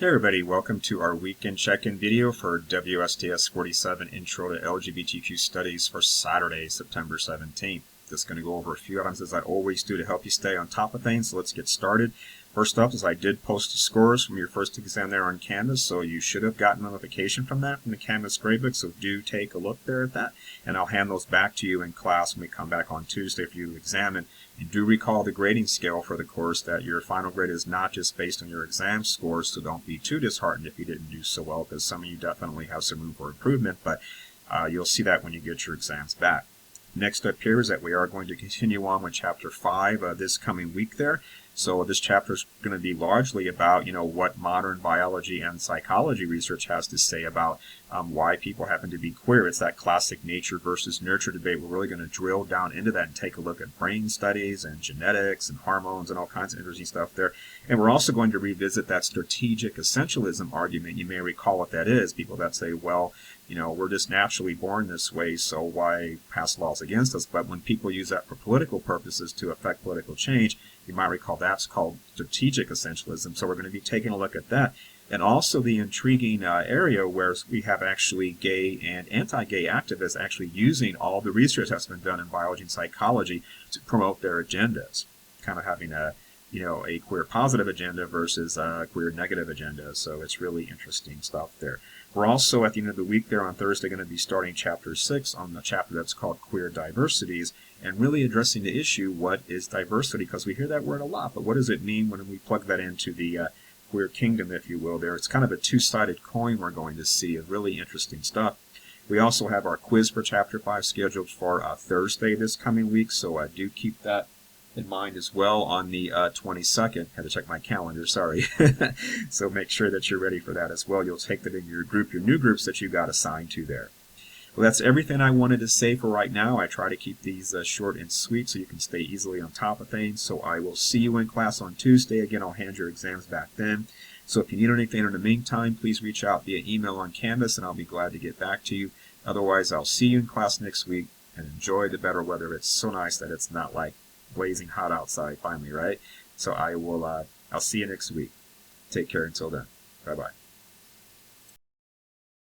Hey everybody, welcome to our weekend check-in video for WSTS-47 Intro to LGBTQ Studies for Saturday, September 17th. Just going to go over a few items as I always do to help you stay on top of things, so let's get started. First up is I did post the scores from your first exam there on Canvas, so you should have gotten a notification from that from the Canvas gradebook, so do take a look there at that, and I'll hand those back to you in class when we come back on Tuesday for you to examine. And do recall the grading scale for the course, that your final grade is not just based on your exam scores, so don't be too disheartened if you didn't do so well, because some of you definitely have some room for improvement, but you'll see that when you get your exams back. Next up here is that we are going to continue on with Chapter 5 this coming week there. So this chapter is going to be largely about, what modern biology and psychology research has to say about why people happen to be queer. It's that classic nature versus nurture debate. We're really going to drill down into that and take a look at brain studies and genetics and hormones and all kinds of interesting stuff there. And we're also going to revisit that strategic essentialism argument. You may recall what that is. People that say, well, we're just naturally born this way, so why pass laws against us? But when people use that for political purposes to affect political change, you might recall that's called strategic essentialism. So we're going to be taking a look at that. And also the intriguing area where we have actually gay and anti-gay activists actually using all the research that's been done in biology and psychology to promote their agendas, kind of having a queer positive agenda versus a queer negative agenda. So it's really interesting stuff there. We're also, at the end of the week there on Thursday, going to be starting Chapter 6 on the chapter that's called Queer Diversities, and really addressing the issue, what is diversity? Because we hear that word a lot, but what does it mean when we plug that into the queer kingdom, if you will, there? It's kind of a two-sided coin we're going to see, of really interesting stuff. We also have our quiz for Chapter 5 scheduled for Thursday this coming week, so do keep that in mind as well on the 22nd. Had to check my calendar, sorry. So make sure that you're ready for that as well. You'll take that in your group, your new groups that you got assigned to there. Well, that's everything I wanted to say for right now. I try to keep these short and sweet so you can stay easily on top of things. So I will see you in class on Tuesday. Again, I'll hand your exams back then. So if you need anything in the meantime, please reach out via email on Canvas and I'll be glad to get back to you. Otherwise, I'll see you in class next week, and enjoy the better weather. It's so nice that it's not like blazing hot outside finally, right? So I'll see you next week. Take care until then. Bye-bye.